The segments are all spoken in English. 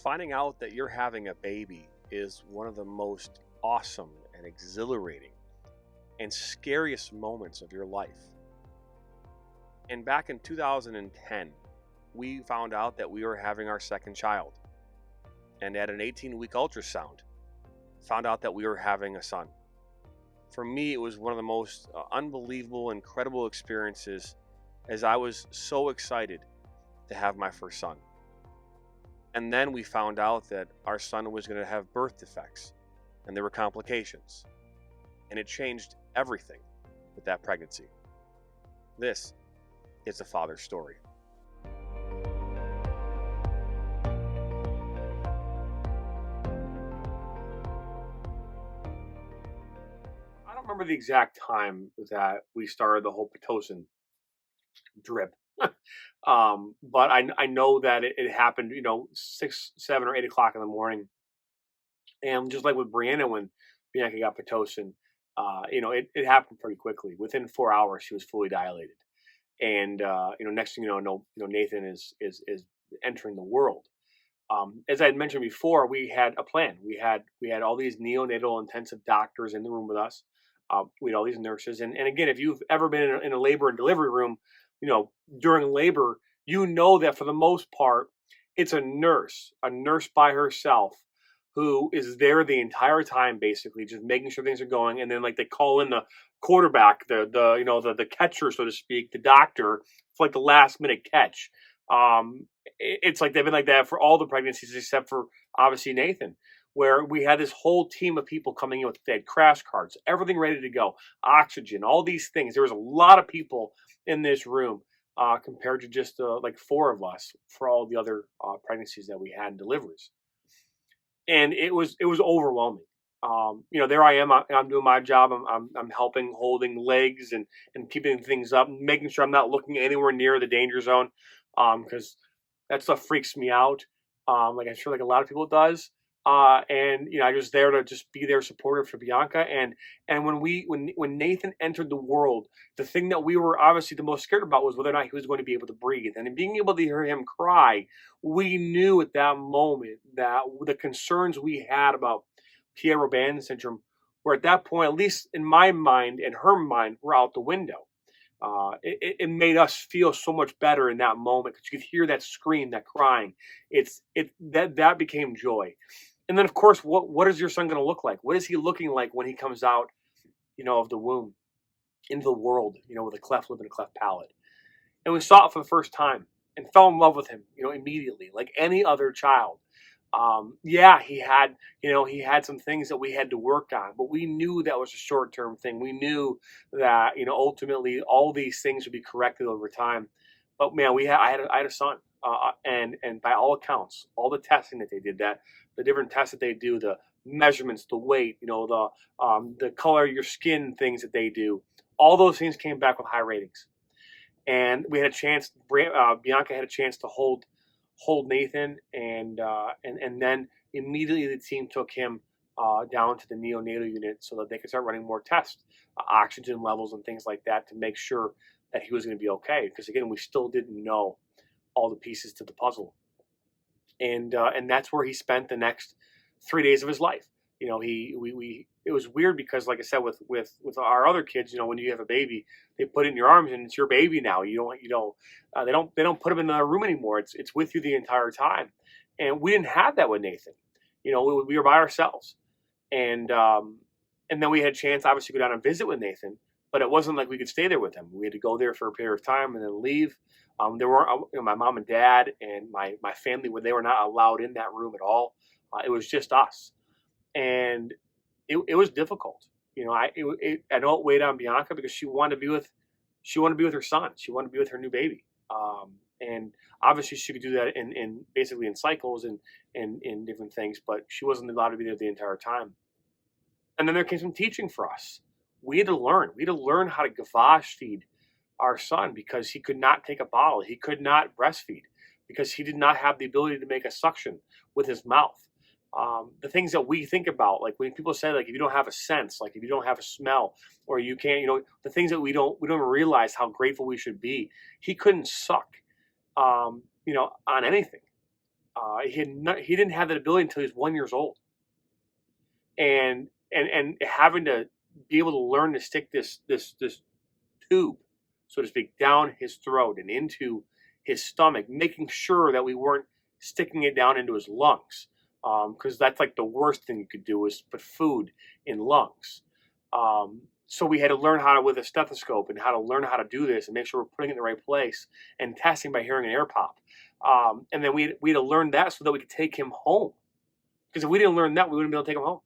Finding out that you're having a baby is one of the most awesome and exhilarating and scariest moments of your life. And back in 2010, we found out that we were having our second child. And at an 18-week ultrasound, found out that we were having a son. For me, it was one of the most unbelievable, incredible experiences, as I was so excited to have my first son. And then we found out that our son was going to have birth defects, and there were complications. And it changed everything with that pregnancy. This is a father's story. I don't remember the exact time that we started the whole Pitocin drip. But I know that it happened, 6, 7, or 8 o'clock in the morning. And just like with Brianna, when Bianca got Pitocin, it happened pretty quickly. Within 4 hours, she was fully dilated. And, next thing you know, Nathan is entering the world. As I had mentioned before, we had a plan. We had all these neonatal intensive doctors in the room with us. We had all these nurses. And again, if you've ever been in a labor and delivery room, during labor, that for the most part, it's a nurse by herself who is there the entire time, basically just making sure things are going. And then like they call in the quarterback, the catcher, so to speak, the doctor for like the last minute catch. It's like they've been like that for all the pregnancies except for obviously Nathan, where we had this whole team of people coming in they had crash cards, everything ready to go, oxygen, all these things. There was a lot of people in this room compared to just like 4 of us for all the other pregnancies that we had and deliveries. And it was overwhelming. There I am. I'm doing my job. I'm helping, holding legs and keeping things up, making sure I'm not looking anywhere near the danger zone, because that stuff freaks me out. Like I'm sure like a lot of people does. And I was there to just be there supportive for Bianca. And when Nathan entered the world, the thing that we were obviously the most scared about was whether or not he was going to be able to breathe. And in being able to hear him cry, we knew at that moment that the concerns we had about Pierre-Robin syndrome were at that point, at least in my mind and her mind, were out the window. It made us feel so much better in that moment because you could hear that scream, that crying. That became joy. And then, of course, what is your son going to look like? What is he looking like when he comes out, of the womb into the world, with a cleft lip and a cleft palate? And we saw it for the first time and fell in love with him, immediately, like any other child. He had some things that we had to work on, but we knew that was a short-term thing. We knew that, ultimately all these things would be corrected over time. But man, I had a son, and by all accounts, all the testing that they did, the different tests that they do, the measurements, the weight, the color of your skin, things that they do, all those things came back with high ratings. And we had a chance. Bianca had a chance to hold Nathan, and then immediately the team took him down to the neonatal unit so that they could start running more tests, oxygen levels and things like that, to make sure that he was going to be okay. Because again, we still didn't know all the pieces to the puzzle, and that's where he spent the next 3 days of his life. It was weird because, like I said, with our other kids, when you have a baby, they put it in your arms and it's your baby now. They don't put him in the room anymore. It's with you the entire time, and we didn't have that with Nathan. We were by ourselves, and then we had a chance obviously to go down and visit with Nathan, but it wasn't like we could stay there with him. We had to go there for a period of time and then leave. There were my mom and dad and my family, they were not allowed in that room at all. It was just us, and it was difficult. I don't weigh on Bianca because she wanted to be with her son. She wanted to be with her new baby. And obviously she could do that in basically in cycles and in different things, but she wasn't allowed to be there the entire time. And then there came some teaching for us. We had to learn how to gavage feed our son because he could not take a bottle. He could not breastfeed because he did not have the ability to make a suction with his mouth. The things that we think about, like when people say, like, if you don't have a sense, like if you don't have a smell, or you can't, the things that we don't even realize how grateful we should be. He couldn't suck, on anything. He didn't have that ability until he was 1 years old, and having to be able to learn to stick this tube, so to speak, down his throat and into his stomach, making sure that we weren't sticking it down into his lungs, because that's like the worst thing you could do is put food in lungs. So we had to learn how to, with a stethoscope, and how to learn how to do this and make sure we're putting it in the right place, and testing by hearing an air pop. And then we had to learn that so that we could take him home. Because if we didn't learn that, we wouldn't be able to take him home.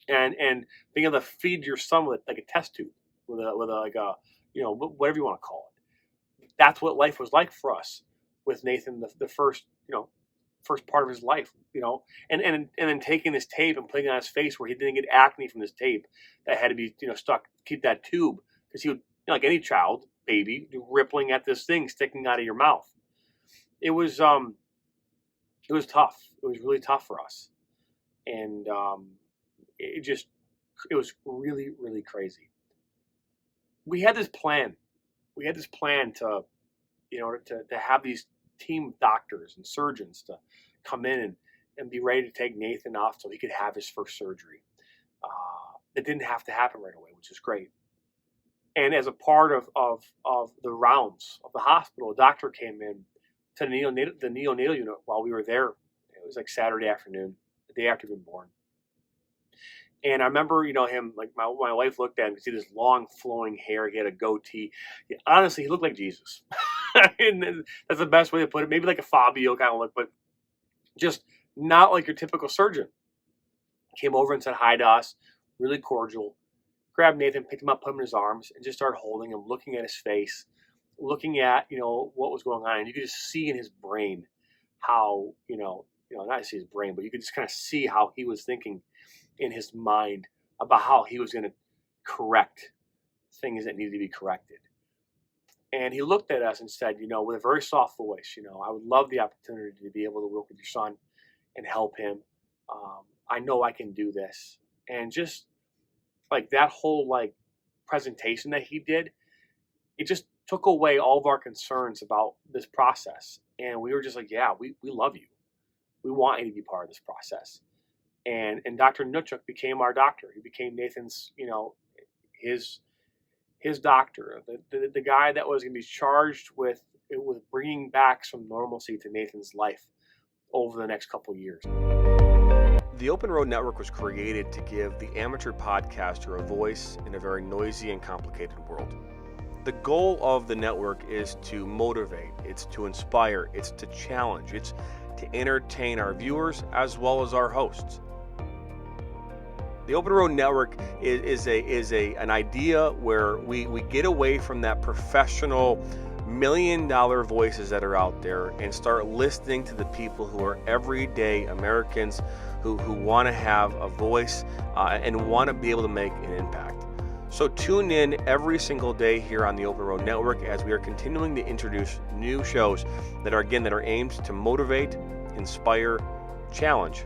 And being able to feed your son with like a test tube, with a like a, whatever you want to call it. That's what life was like for us with Nathan, the first first part of his life, and then taking this tape and putting it on his face where he didn't get acne from this tape that had to be stuck, keep that tube, because he would, like any child, baby, rippling at this thing sticking out of your mouth. It was tough. It was really tough for us, and it was really, really crazy. We had this plan. We had this plan to have these team of doctors and surgeons to come in and be ready to take Nathan off so he could have his first surgery. It didn't have to happen right away, which is great. And as a part of the rounds of the hospital, a doctor came in to the neonatal unit while we were there. It was like Saturday afternoon, the day after he'd been born. And I remember, him, like my wife looked at him, you see this long flowing hair. He had a goatee. Honestly, he looked like Jesus. And that's the best way to put it. Maybe like a Fabio kind of look, but just not like your typical surgeon. Came over and said hi to us, really cordial. Grabbed Nathan, picked him up, put him in his arms, and just started holding him, looking at his face, looking at, what was going on. And you could just see in his brain how, not see his brain, but you could just kind of see how he was thinking in his mind about how he was going to correct things that needed to be corrected. And he looked at us and said, with a very soft voice, I would love the opportunity to be able to work with your son and help him. I know I can do this. And just like that whole presentation that he did, it just took away all of our concerns about this process. And we were just like, yeah, we love you. We want you to be part of this process. And Dr. Nutchuk became our doctor. He became Nathan's, his doctor, the guy that was going to be charged with bringing back some normalcy to Nathan's life over the next couple of years. The Open Road Network was created to give the amateur podcaster a voice in a very noisy and complicated world. The goal of the network is to motivate, it's to inspire, it's to challenge, it's to entertain our viewers as well as our hosts. The Open Road Network is an idea where we get away from that professional $1 million voices that are out there and start listening to the people who are everyday Americans who want to have a voice and want to be able to make an impact. So tune in every single day here on the Open Road Network as we are continuing to introduce new shows that are aimed to motivate, inspire, challenge,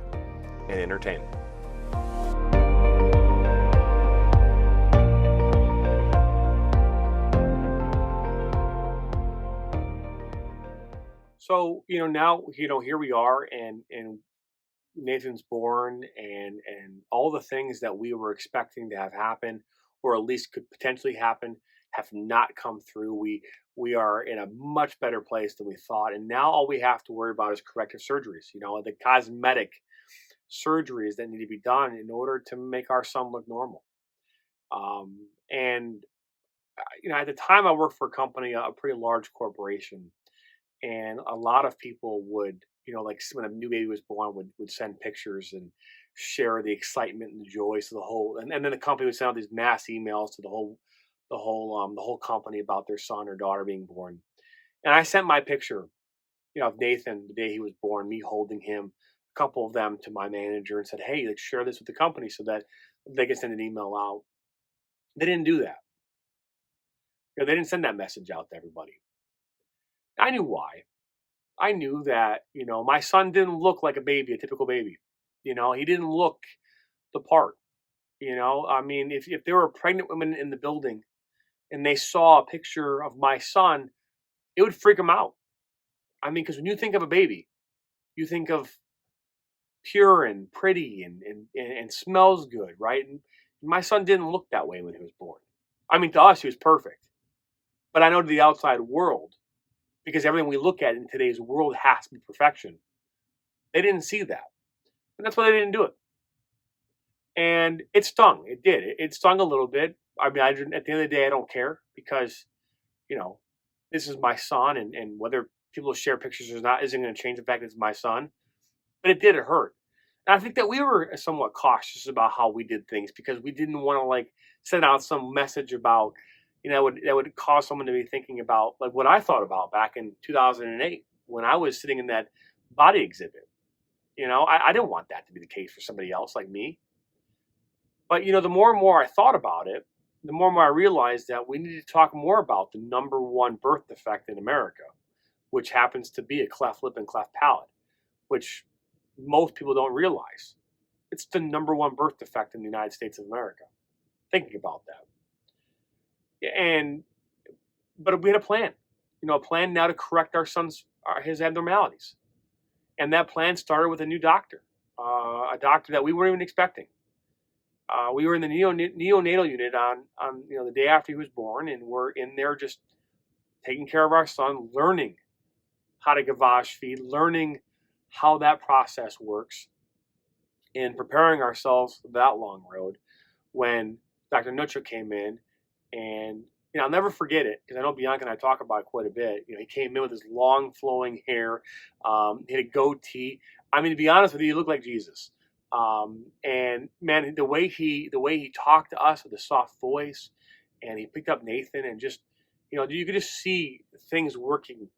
and entertain. So, now, here we are, and Nathan's born, and all the things that we were expecting to have happen, or at least could potentially happen, have not come through. We are in a much better place than we thought. And now all we have to worry about is corrective surgeries, the cosmetic surgeries that need to be done in order to make our son look normal. And at the time I worked for a company, a pretty large corporation, and a lot of people would, like when a new baby was born, would send pictures and share the excitement and the joy. So and then the company would send out these mass emails to the whole company about their son or daughter being born. And I sent my picture, of Nathan the day he was born, me holding him, a couple of them to my manager, and said, hey, let's share this with the company so that they can send an email out. They didn't do that. They didn't send that message out to everybody. I knew why. I knew that, my son didn't look like a baby, a typical baby. He didn't look the part. I mean, if there were pregnant women in the building and they saw a picture of my son, it would freak them out. I mean, because when you think of a baby, you think of pure and pretty and smells good, right? And my son didn't look that way when he was born. I mean, to us, he was perfect. But I know to the outside world, because everything we look at in today's world has to be perfection, they didn't see that. And that's why they didn't do it. And it stung. It did. It stung a little bit. I mean, at the end of the day, I don't care because, you know, this is my son, and whether people share pictures or not isn't going to change the fact that it's my son. But it did. It hurt. And I think that we were somewhat cautious about how we did things because we didn't want to like send out some message about, that would cause someone to be thinking about like what I thought about back in 2008 when I was sitting in that body exhibit. I didn't want that to be the case for somebody else like me. But the more and more I thought about it, the more and more I realized that we needed to talk more about the number one birth defect in America, which happens to be a cleft lip and cleft palate, which most people don't realize. It's the number one birth defect in the United States of America. Thinking about that, but we had a plan, a plan now to correct our son's his abnormalities, and that plan started with a new doctor, a doctor that we weren't even expecting. We were in the neonatal unit on the day after he was born, and we're in there just taking care of our son, learning how to gavage feed, learning how that process works, and preparing ourselves for that long road when Dr. Nutra came in. And I'll never forget it because I know Bianca and I talk about it quite a bit. He came in with his long flowing hair, he had a goatee. I mean, to be honest with you, he looked like Jesus. And man, the way he talked to us with a soft voice, and he picked up Nathan, and just you could just see things working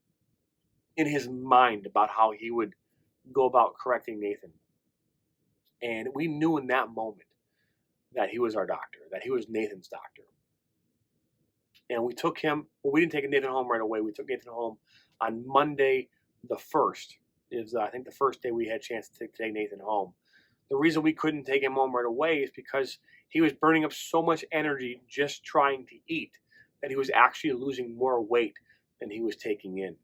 in his mind about how he would go about correcting Nathan. And we knew in that moment that he was our doctor, that he was Nathan's doctor. And we took him. Well, we didn't take Nathan home right away. We took Nathan home on Monday, the 1st. Is I think the first day we had a chance to take Nathan home. The reason we couldn't take him home right away is because he was burning up so much energy just trying to eat that he was actually losing more weight than he was taking in.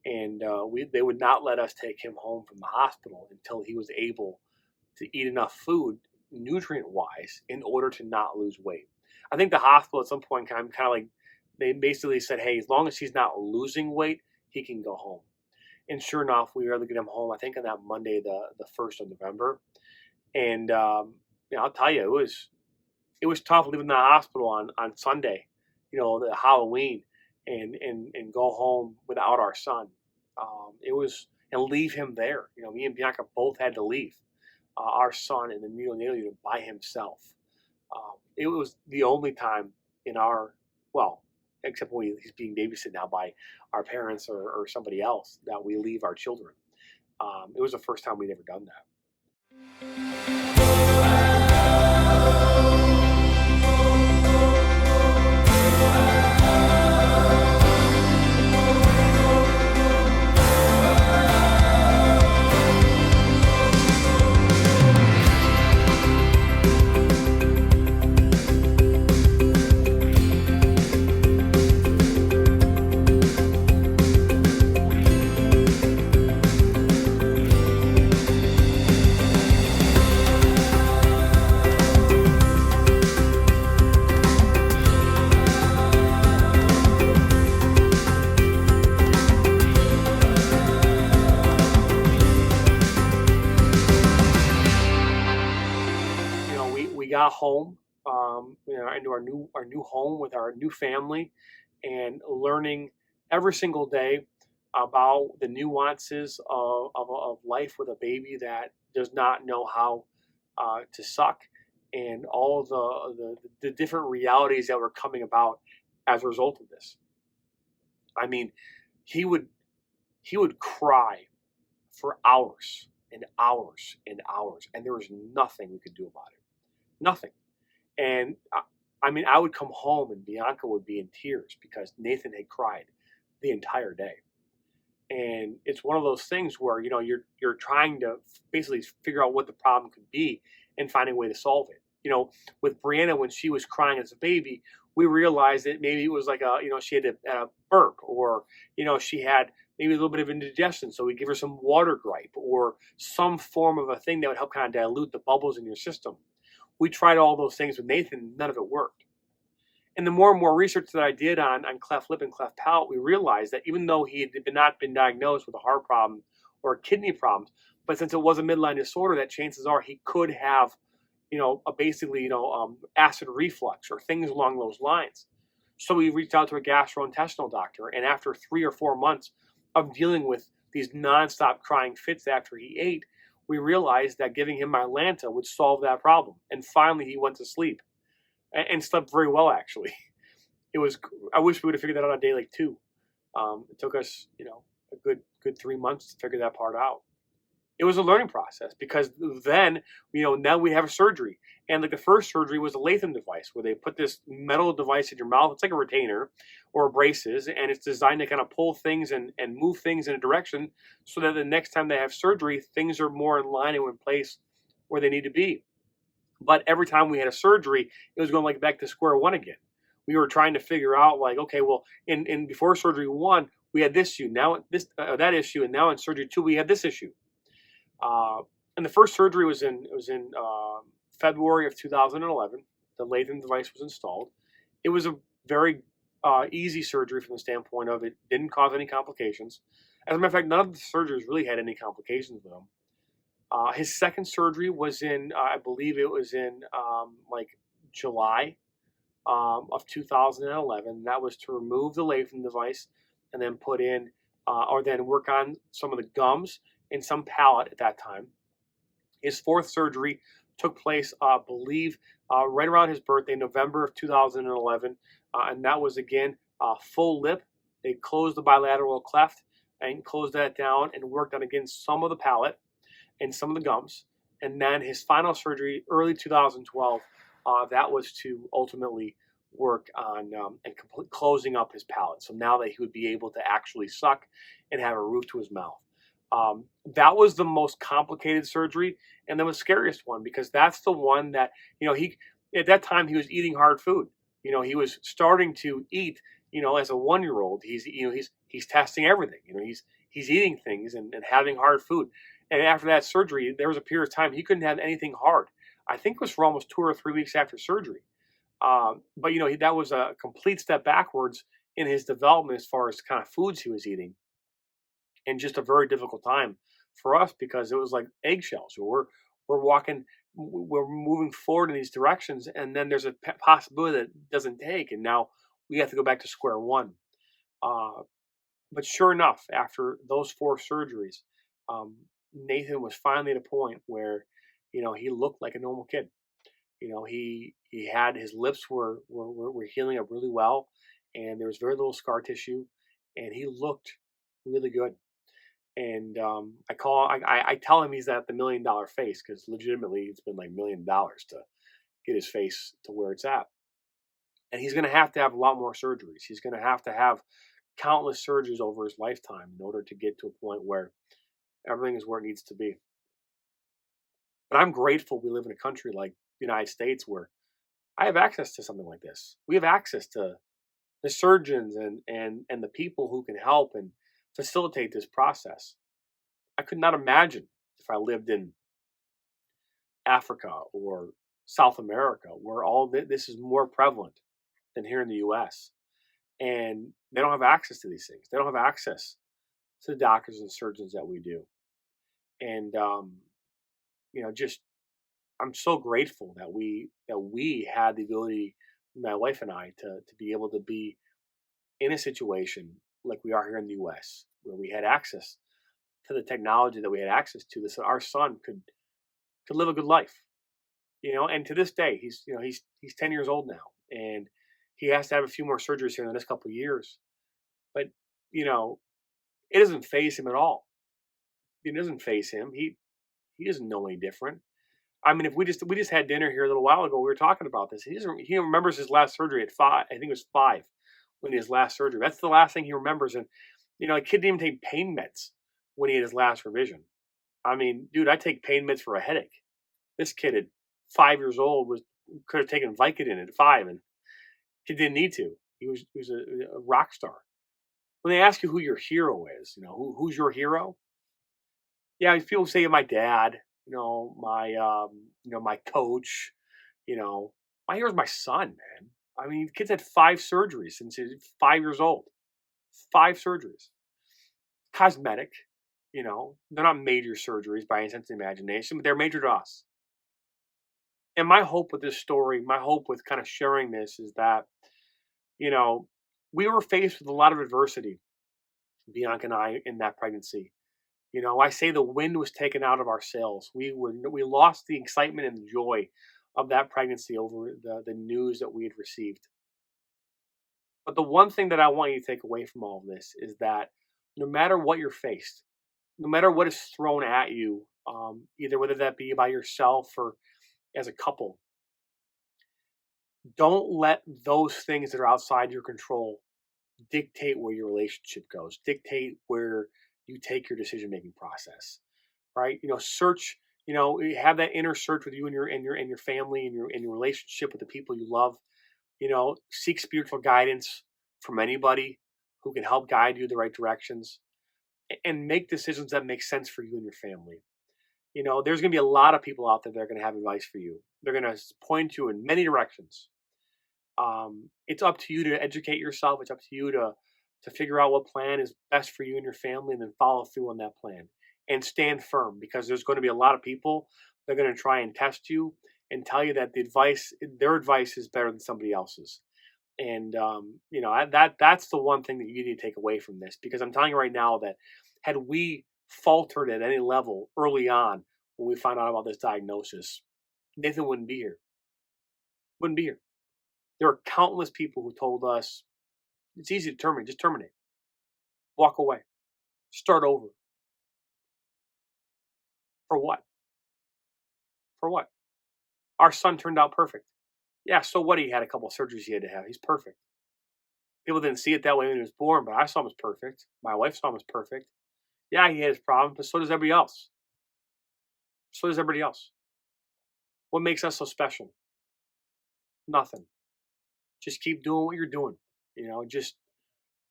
And they would not let us take him home from the hospital until he was able to eat enough food, nutrient-wise, in order to not lose weight. I think the hospital at some point kind of like, they basically said, hey, as long as he's not losing weight, he can go home. And sure enough, we were able to get him home, I think on that Monday, the 1st of November. And I'll tell you, it was tough leaving the hospital on Sunday, the Halloween, and go home without our son. And leave him there. Me and Bianca both had to leave our son in the neonatal unit by himself. It was the only time in except when he's being babysitted now by our parents or somebody else, that we leave our children. It was the first time we'd ever done that. Got home, into our new home with our new family, and learning every single day about the nuances of life with a baby that does not know how to suck, and all the different realities that were coming about as a result of this. I mean, he would cry for hours and hours and hours, and there was nothing we could do about it. Nothing. And I would come home and Bianca would be in tears because Nathan had cried the entire day. And it's one of those things where you're trying to basically figure out what the problem could be and find a way to solve it. With Brianna, when she was crying as a baby, we realized that maybe it was like she had a burp, or she had maybe a little bit of indigestion, so we give her some water gripe or some form of a thing that would help kind of dilute the bubbles in your system. We tried all those things with Nathan, none of it worked. And the more and more research that I did on cleft lip and cleft palate, we realized that even though he had not been diagnosed with a heart problem or kidney problems, but since it was a midline disorder, that chances are he could have, acid reflux or things along those lines. So we reached out to a gastrointestinal doctor, and after 3 or 4 months of dealing with these nonstop crying fits after he ate, we realized that giving him Mylanta would solve that problem. And finally, he went to sleep and slept very well, actually. It was. I wish we would have figured that out on day like 2. It took us, a good 3 months to figure that part out. It was a learning process because then, now we have a surgery. And like the first surgery was a Latham device where they put this metal device in your mouth. It's like a retainer or braces, and it's designed to kind of pull things and move things in a direction so that the next time they have surgery, things are more in line and in place where they need to be. But every time we had a surgery, it was going like back to square one again. We were trying to figure out like, okay, well, in before surgery 1, we had this issue, now that issue, and now in surgery 2, we had this issue. And the first surgery was in February of 2011. The Latham device was installed. It was a very easy surgery from the standpoint of it didn't cause any complications. As a matter of fact, none of the surgeries really had any complications with them. His second surgery was in, I believe it was in July of 2011. That was to remove the Latham device and then put in, or then work on some of the gums and some palate at that time. His fourth surgery took place, I believe, right around his birthday, November of 2011, and that was again full lip. They closed the bilateral cleft and closed that down and worked on again some of the palate and some of the gums. And then his final surgery, early 2012, that was to ultimately work on and closing up his palate. So now that he would be able to actually suck and have a roof to his mouth. That was the most complicated surgery and the most scariest one because that's the one that, he, at that time he was eating hard food. He was starting to eat, as a 1-year-old, he's testing everything, he's eating things and having hard food. And after that surgery, there was a period of time he couldn't have anything hard. I think it was for almost 2 or 3 weeks after surgery. But that was a complete step backwards in his development as far as kind of foods he was eating. And just a very difficult time for us because it was like eggshells. We're walking, we're moving forward in these directions, and then there's a possibility that it doesn't take, and now we have to go back to square one. But sure enough, after those 4 surgeries, Nathan was finally at a point where, he looked like a normal kid. He had his lips were healing up really well, and there was very little scar tissue, and he looked really good. And I tell him he's at the $1 million face because legitimately it's been like $1 million to get his face to where it's at. And he's going to have a lot more surgeries. He's going to have countless surgeries over his lifetime in order to get to a point where everything is where it needs to be. But I'm grateful we live in a country like the United States where I have access to something like this. We have access to the surgeons and the people who can help and facilitate this process. I could not imagine if I lived in Africa or South America, where all this is more prevalent than here in the U.S. And they don't have access to these things. They don't have access to the doctors and surgeons that we do. And I'm so grateful that we had the ability, my wife and I, to be able to be in a situation like we are here in the U.S., where we had access to the technology that we had access to, so our son could live a good life, And to this day, he's 10 years old now, and he has to have a few more surgeries here in the next couple of years. But it doesn't faze him at all. It doesn't faze him. He doesn't know any different. I mean, if we just had dinner here a little while ago, we were talking about this. He remembers his last surgery at 5. I think it was 5 when he had his last surgery. That's the last thing he remembers. And a kid didn't even take pain meds when he had his last revision. I mean, dude, I take pain meds for a headache. This kid at 5 years old could have taken Vicodin at 5 and He didn't need to. He was a rock star. When they ask you who your hero is, who's your hero? Yeah, people say my dad, my coach, you know. My hero's my son, man. I mean, the kid's had 5 surgeries since he's 5 years old. 5 surgeries. Cosmetic, they're not major surgeries by any sense of the imagination, but they're major to us. And my hope with this story, my hope with kind of sharing this is that, you know, we were faced with a lot of adversity, Bianca and I, in that pregnancy. I say the wind was taken out of our sails. We lost the excitement and the joy of that pregnancy over the news that we had received. But the one thing that I want you to take away from all of this is that no matter what you're faced, no matter what is thrown at you, either whether that be by yourself or as a couple, don't let those things that are outside your control dictate where your relationship goes, dictate where you take your decision making process. Right? Search. Have that inner search with you and your family and your relationship with the people you love. Seek spiritual guidance from anybody who can help guide you the right directions and make decisions that make sense for you and your family. There's going to be a lot of people out there that are going to have advice for you. They're going to point you in many directions. It's up to you to educate yourself. It's up to you to figure out what plan is best for you and your family, and then follow through on that plan and stand firm, because there's going to be a lot of people that are going to try and test you and tell you that their advice is better than somebody else's. And that's the one thing that you need to take away from this, because I'm telling you right now that had we faltered at any level early on when we found out about this diagnosis, Nathan wouldn't be here. Wouldn't be here. There are countless people who told us it's easy to terminate. Just terminate. Walk away. Start over. For what? For what? Our son turned out perfect. Yeah, so what? He had a couple of surgeries he had to have. He's perfect. People didn't see it that way when he was born, but I saw him as perfect. My wife saw him as perfect. Yeah, he had his problems, but so does everybody else. So does everybody else. What makes us so special? Nothing. Just keep doing what you're doing. Just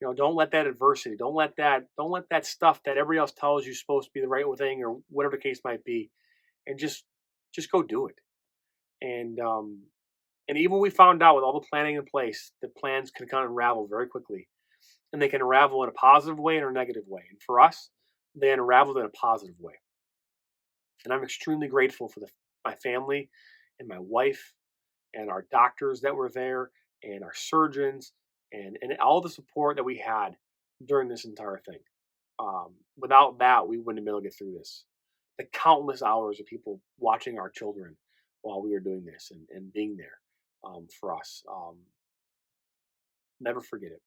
don't let that adversity, don't let that stuff that everybody else tells you is supposed to be the right thing or whatever the case might be, and just go do it. And even when we found out with all the planning in place, the plans can kind of unravel very quickly, and they can unravel in a positive way and a negative way. And for us, they unraveled in a positive way. And I'm extremely grateful for my family and my wife and our doctors that were there and our surgeons and all the support that we had during this entire thing. Without that, we wouldn't have been able to get through this. The countless hours of people watching our children while we were doing this and being there for us. Never forget it.